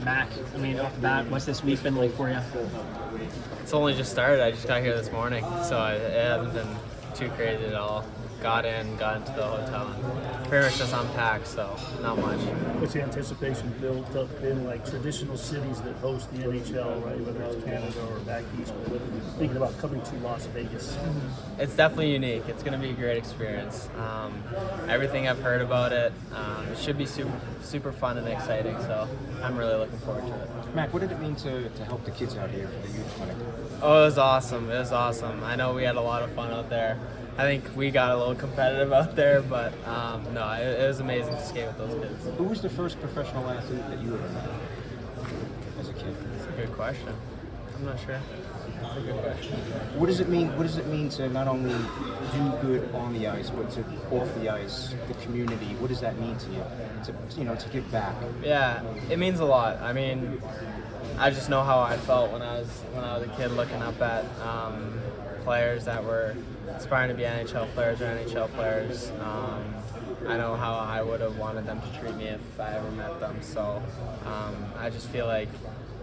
back. I mean, off the bat, what's this week been like for you? It's only just started. I just got here this morning, so it hasn't been too crazy at all. Got into the hotel, and pretty much just unpacked, so not much. What's the anticipation built up in like traditional cities that host the NHL, right? Whether it's Canada or back east, but thinking about coming to Las Vegas. It's definitely unique. It's going to be a great experience. Everything I've heard about it, it should be super fun and exciting, so I'm really looking forward to it. Mac, what did it mean to help the kids out here for the youth clinic? Oh, it was awesome. It was awesome. I know we had a lot of fun out there. I think we got a little competitive out there, but no, it was amazing to skate with those kids. Who was the first professional athlete that you ever met as a kid? That's a good question. I'm not sure. That's a good question. What does it mean? What does it mean to not only do good on the ice, but to off the ice, the community? What does that mean to you? To give back. Yeah, it means a lot. I mean, I just know how I felt when I was a kid, looking up at players that were aspiring to be NHL players or NHL players. I know how I would have wanted them to treat me if I ever met them. So I just feel like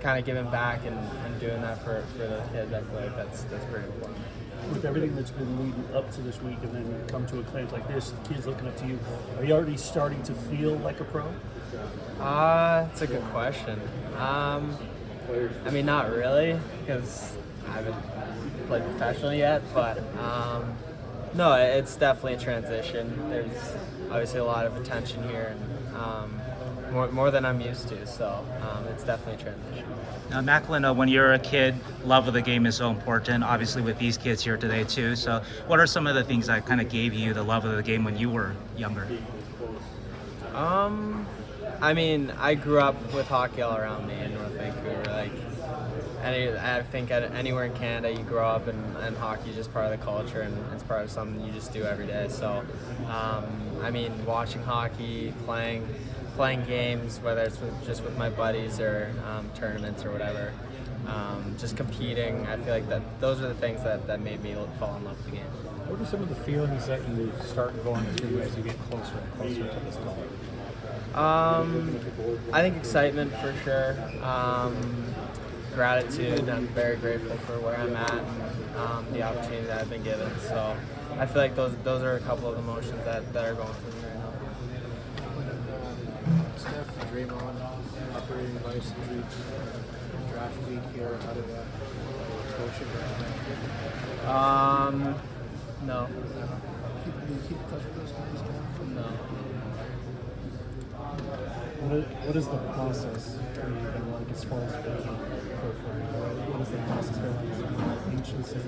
kind of giving back and doing that for the kids, I feel like that's pretty important. With everything that's been leading up to this week and then you come to a camp like this, the kids looking up to you, are you already starting to feel like a pro? That's a good question. I mean, not really, because I haven't played professionally yet, but no, it's definitely a transition. There's obviously a lot of attention here, and more than I'm used to, so it's definitely a transition. Now, Macklin, when you're a kid, love of the game is so important, obviously with these kids here today too. So what are some of the things that kind of gave you the love of the game when you were younger? I mean, I grew up with hockey all around me in North Vancouver. I think anywhere in Canada you grow up and hockey is just part of the culture, and it's part of something you just do every day. So, I mean, watching hockey, playing games, whether it's just with my buddies or tournaments or whatever, just competing, I feel like those are the things that made me fall in love with the game. What are some of the feelings that you start going through as you get closer and closer to this goal? I think excitement for sure. Gratitude. I'm very grateful for where I'm at and the opportunity that I've been given. So I feel like those are a couple of emotions that are going through me right now. Steph and Draymond operating license draft week here. How did that coach you? No. Do you keep in touch with those guys now? No. What is the process for you, like, as far as working for what is the process for like? Is it anxious? Is it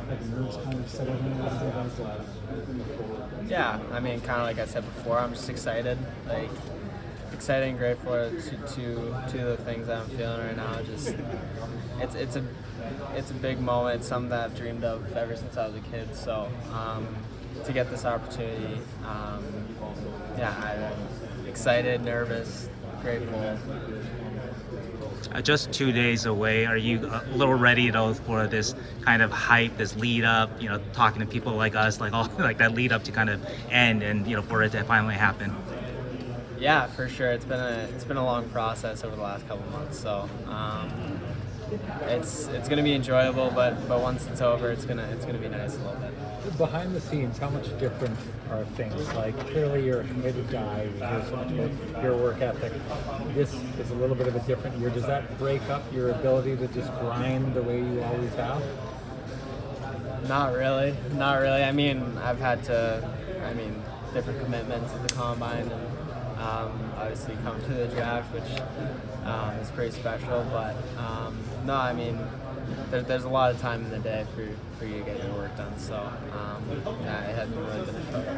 like nerves kind of settled in a little bit? Yeah, I mean, kind of like I said before, I'm just excited, and grateful to the things that I'm feeling right now. Just it's a big moment. It's something that I've dreamed of ever since I was a kid. So to get this opportunity, I'm excited, nervous, grateful. Just 2 days away, are you a little ready for this kind of hype, this lead up, talking to people like us, like that lead up to kind of end and for it to finally happen? Yeah, for sure. It's been a long process over the last couple months, so it's going to be enjoyable. But once it's over, it's gonna be nice a little bit. Behind the scenes, how much different are things? Like, clearly you're a committed guy. We hear so much about your work ethic. This is a little bit of a different year. Does that break up your ability to just grind the way you always have? Not really. I mean, I've had different commitments at the combine, and obviously come to the draft, which is pretty special. But no, I mean, there's a lot of time in the day for you to get your work done. So it hasn't really been a struggle.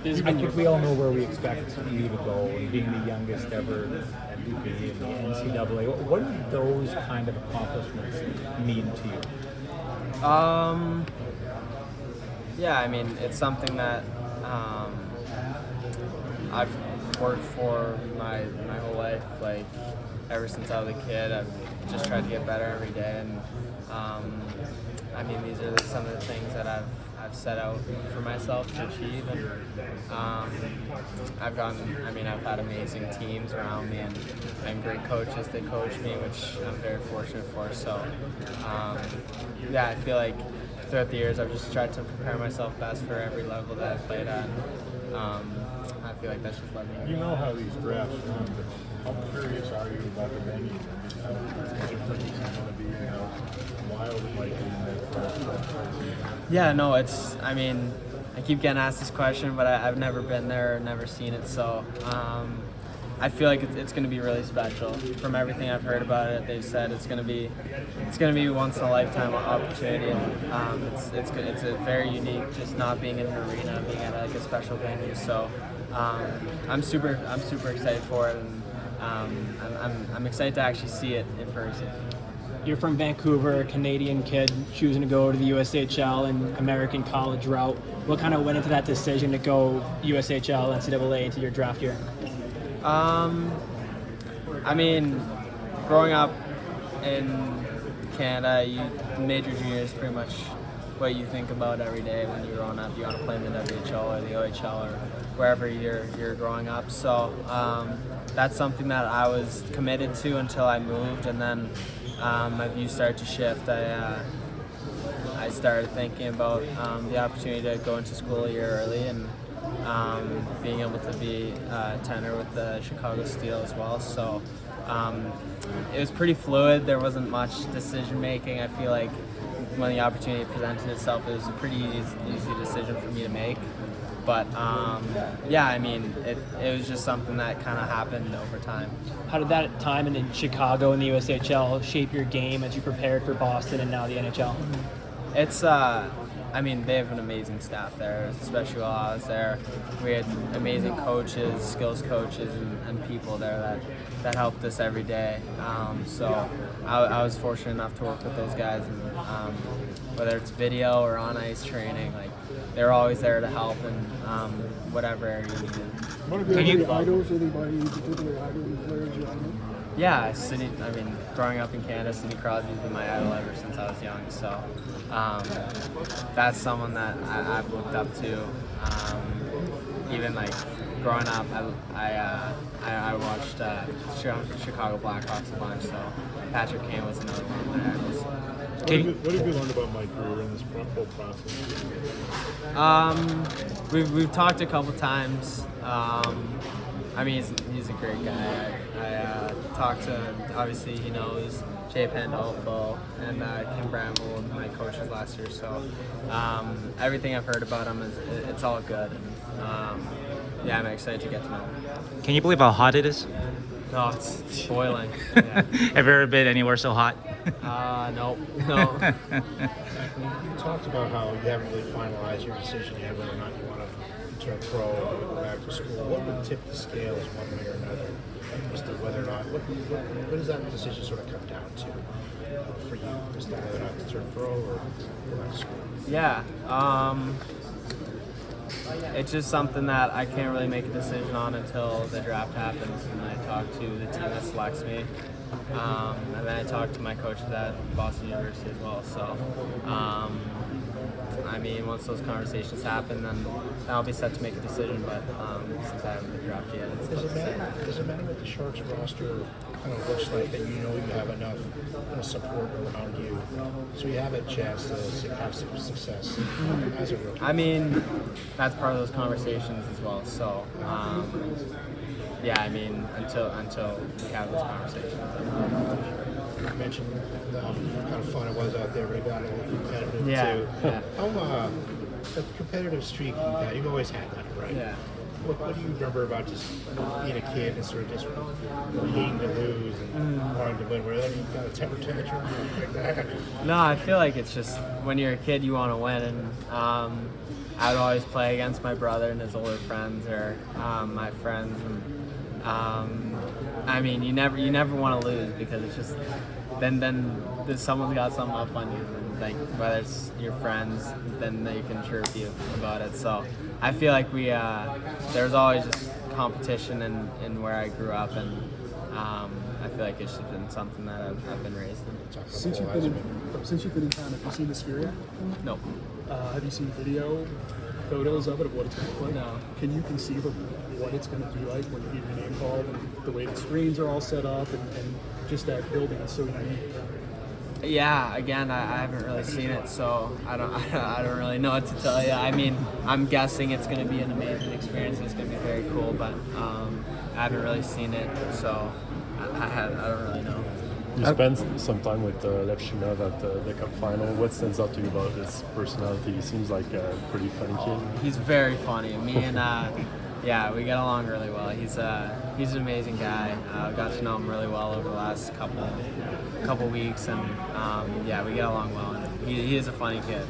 I think we all know where we expect you to go, and being the youngest ever MVP in the NCAA. What do those kind of accomplishments mean to you? Yeah, I mean, it's something that I've worked for my whole life. Like, ever since I was a kid, I've just tried to get better every day, and I mean, these are some of the things that I've I've set out for myself to achieve. And I've had amazing teams around me and great coaches that coach me, which I'm very fortunate for. So yeah, I feel like throughout the years I've just tried to prepare myself best for every level that I played at. I feel like that's just led me. You know how these drafts run, but how curious are you about the venue? Is it going to be wild it might be in that draft? Yeah, no, I keep getting asked this question, but I've never been there or never seen it, so I feel like it's going to be really special. From everything I've heard about it, they've said it's going to be once in a lifetime opportunity, and it's a very unique, just not being in an arena, being at like a special venue. So I'm super excited for it, and I'm excited to actually see it in person. You're from Vancouver, a Canadian kid choosing to go to the USHL and American college route. What kind of went into that decision to go USHL, NCAA into your draft year? Growing up in Canada, major junior is pretty much what you think about every day when you're growing up. You want to play in the WHL or the OHL or wherever you're growing up. So that's something that I was committed to until I moved, and then my views started to shift. I started thinking about the opportunity to go into school a year early and being able to be a tenor with the Chicago Steel as well. So it was pretty fluid. There wasn't much decision making. I feel like when the opportunity presented itself, it was a pretty easy decision for me to make. But it was just something that kind of happened over time. How did that time in Chicago in the USHL shape your game as you prepared for Boston and now the NHL? It's they have an amazing staff there, especially while I was there. We had amazing coaches, skills coaches, and people there that helped us every day. So I was fortunate enough to work with those guys, and whether it's video or on ice training, like they're always there to help in whatever area you need. What are your idols? Anybody in particular idol players you idol? Yeah, growing up in Canada, Sidney Crosby's been my idol ever since I was young. So that's someone that I've looked up to. Even like growing up, I watched Chicago Blackhawks a bunch. So Patrick Kane was another one of my idols. What have you learned about Mike Grier in this whole process? We've talked a couple times. He's a great guy. I talked to, obviously he knows Jay Pandolfo and Kim Bramble, my coaches last year. So everything I've heard about him it's all good. And I'm excited to get to know him. Can you believe how hot it is? No, it's boiling. Yeah. Have you ever been anywhere so hot? No. You talked about how you haven't really finalized your decision yet whether or not you want to turn pro or go back to school. What would tip the scales one way or another as to whether or not, what does that decision sort of come down to for you as to whether or not to turn pro or go back to school? Yeah. It's just something that I can't really make a decision on until the draft happens and I talk to the team that selects me. And then I talk to my coaches at Boston University as well. So, once those conversations happen, then I'll be set to make a decision. But since I haven't been drafted yet, it's tough to say. Does it matter what the Sharks roster kind of looks like, that you have enough support around you, so you have a chance to have some success as a rookie? That's part of those conversations as well. So, until we have those conversations. You mentioned how kind of fun it was out there, but got a little competitive too. Yeah. How the competitive streak you've always had that, right? Yeah. What do you remember about just being a kid and sort of just hating to lose and wanting to win? Were there any kind of temper tantrum like that? No, I feel like it's just when you're a kid, you want to win, and I would always play against my brother and his older friends or my friends, and you never want to lose because it's just then someone's got something up on you, and like whether it's your friends, then they can chirp you about it. So I feel like there's always just competition in where I grew up, and I feel like it's just been something that I've been raised in. Since you've been in town, have you seen the Sphere yet? No. Have you seen video, photos of it, of what it's going to look like? No. Can you conceive of what it's going to be like when you get your name called, and the way the screens are all set up, and just that building is so unique? Yeah, again, I haven't really seen it, so I don't really know what to tell you. I mean, I'm guessing it's going to be an amazing experience. It's going to be very cool, but I haven't really seen it, so I don't really know. You spent some time with Levshina at the Cup final. What stands out to you about his personality? He seems like a pretty funny kid. He's very funny. Me and yeah, we get along really well. He's an amazing guy. Got to know him really well over the last couple weeks, and yeah, we get along well. And he is a funny kid.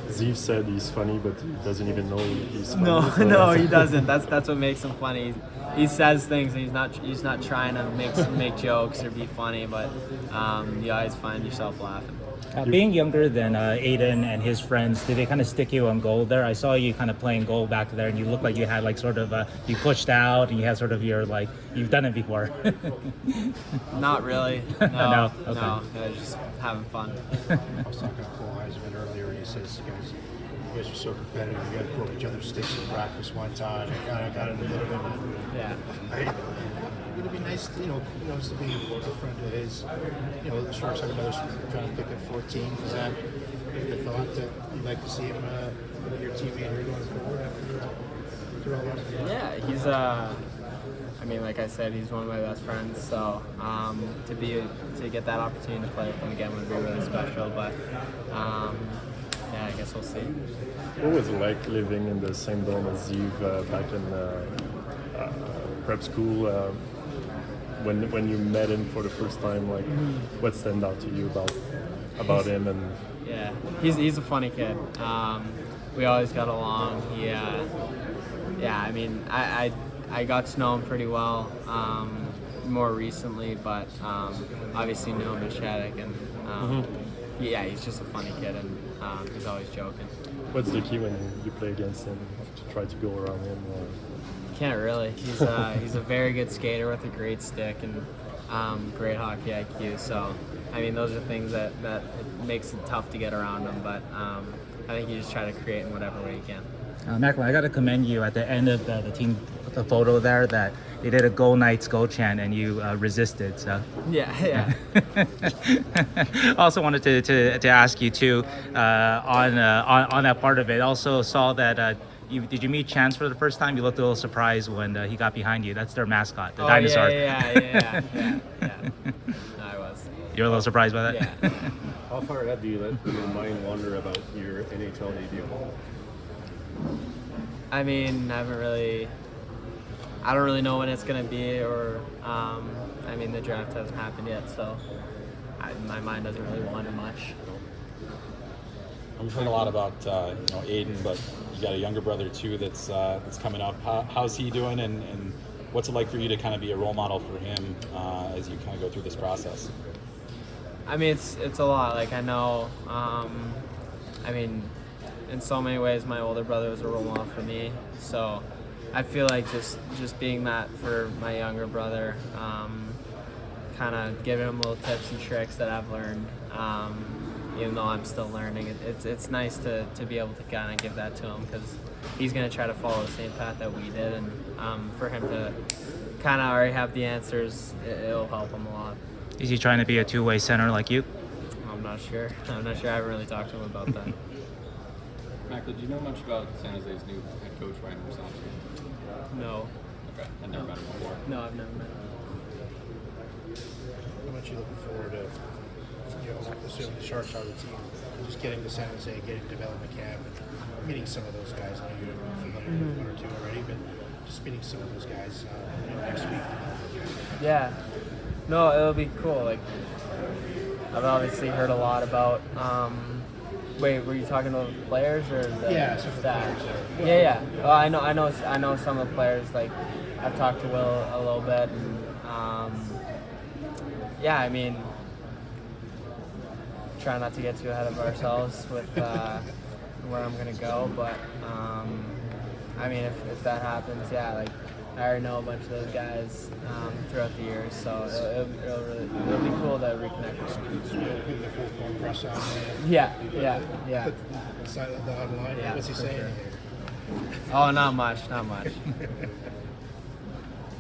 Zeev said he's funny, but he doesn't even know he's funny. No, so no, he doesn't. That's what makes him funny. He says things, and he's not trying to make jokes or be funny, but you always find yourself laughing. Being younger than Aiden and his friends, did they kind of stick you on goal there? I saw you kind of playing goal back there, and you looked like you had like sort of you pushed out, and you had sort of your like you've done it before. Not really. No? Okay. No. Just having fun. I was talking to Cole Heisman earlier, and he says you guys are so competitive. You got to broke each other's sticks in practice one time. It kind of got in a little bit of Yeah. Would it be nice, to be a friend of his? The Sharks have another trying to pick at 14. Is that the thought that you'd like to see him, your teammate here going forward after all that? Yeah, he's I mean, like I said, he's one of my best friends. So to get that opportunity to play with him again would be really special. But yeah, I guess we'll see. What was it like living in the same dome as Zeev back in prep school? When you met him for the first time, like what stand out to you about him? And yeah, he's a funny kid. We always got along. Yeah, I mean, I got to know him pretty well more recently, but obviously knew him at Shattuck, and yeah, he's just a funny kid, and he's always joking. what's the key when you play against him to try to go around him? Or? Can't really. He's a very good skater with a great stick and great hockey IQ. So, I mean, those are things that it makes it tough to get around him. But I think you just try to create in whatever way you can. Macklin, I got to commend you at the end of the team, the photo there, that they did a "Go Knights, Go" chant, and you resisted. So Yeah. also wanted to ask you too on that part of it. Also saw that. Did you meet Chance for the first time? You looked a little surprised when he got behind you. That's their mascot, the dinosaur. Yeah. No, I was. You're a little surprised by that? Yeah. How far ahead do you let your mind wander about your NHL debut? I mean, I don't really know when it's gonna be, or I mean, the draft hasn't happened yet, so my mind doesn't really wander much. We've heard a lot about Aiden, but you got a younger brother too that's coming up. How's he doing, and what's it like for you to kind of be a role model for him as you kind of go through this process? I mean, it's a lot. Like, I know, I mean, in so many ways, my older brother was a role model for me. So I feel like just being that for my younger brother, kind of giving him little tips and tricks that I've learned, even though I'm still learning. It's nice to be able to kind of give that to him, because he's going to try to follow the same path that we did. And for him to kind of already have the answers, it'll help him a lot. Is he trying to be a two-way center like you? I'm not sure. I haven't really talked to him about that. Michael, do you know much about San Jose's new head coach, Ryan Rosowski? No. Okay, I've never met him before. No, I've never met him. How much are you looking forward to, assuming the Sharks are the team, just getting to San Jose, getting development camp, and meeting some of those guys? I know you're familiar with one or two already, but just meeting some of those guys next week. Yeah. No, it'll be cool. Like, I've obviously heard a lot about. Wait, were you talking about the players or the staff? Yeah. Well, I know some of the players. Like, I've talked to Will a little bit, and yeah, I mean, try not to get too ahead of ourselves with where I'm gonna go, but I mean, if that happens, yeah, like, I already know a bunch of those guys throughout the years, so it'll be cool to reconnect with them. Putting the full court press on there. Yeah. Put the side of the dotted line. Yeah, What's he for saying? sure. Oh, not much.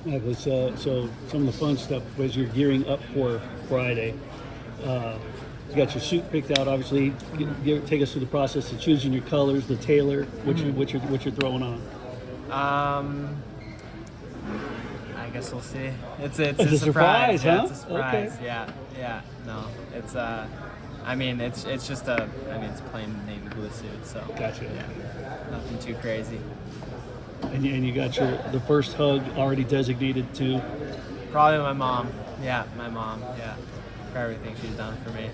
Michael, so some of the fun stuff as you're gearing up for Friday. You got your suit picked out, obviously. Take us through the process of choosing your colors, the tailor, what you're throwing on. I guess we'll see. It's a surprise, Yeah, huh? it's a surprise. Okay. Yeah. No, it's it's just it's plain navy blue suit. So Gotcha. Yeah, nothing too crazy. And you got the first hug already designated to. Probably my mom. Yeah, my mom. Yeah, for everything she's done for me.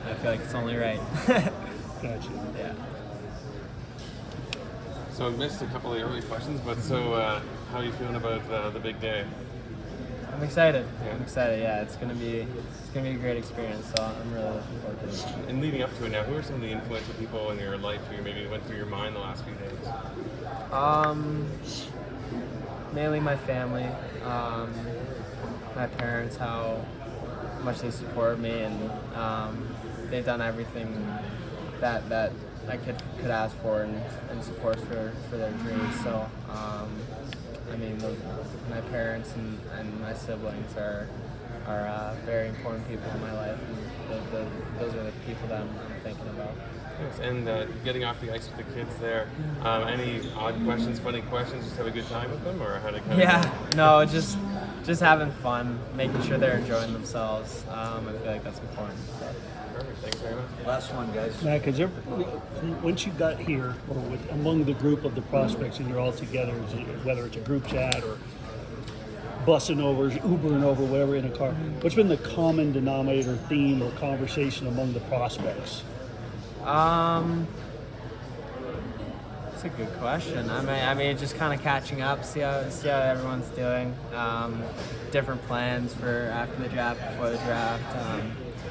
I feel like it's only right. Gotcha. Yeah. So I missed a couple of the early questions, but how are you feeling about the big day? I'm excited. Yeah, it's gonna be a great experience. So I'm really looking forward to it. And leading up to it now, who are some of the influential people in your life who maybe went through your mind the last few days? Mainly my family, my parents, how much they support me, and they've done everything that I could ask for and support for their dreams. So my parents and my siblings are very important people in my life, and those are the people that I'm thinking about. Yes, and getting off the ice with the kids there, any odd questions, funny questions, just have a good time with them, or how to kind of... No, just having fun, making sure they're enjoying themselves. I feel like that's important. So. Perfect, thanks very much. Last one, guys. Matt, once you got here, or among the group of the prospects, and you're all together, whether it's a group chat or bussing over, Ubering over, whatever, in a car, what's been the common denominator, theme, or conversation among the prospects? That's a good question. I mean, just kind of catching up, see how everyone's doing. Different plans for after the draft, before the draft.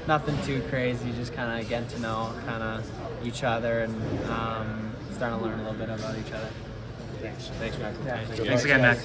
Nothing too crazy. Just kind of getting to know each other and starting to learn a little bit about each other. Thanks. Thanks, Mac. Yeah. Thanks again, Mac.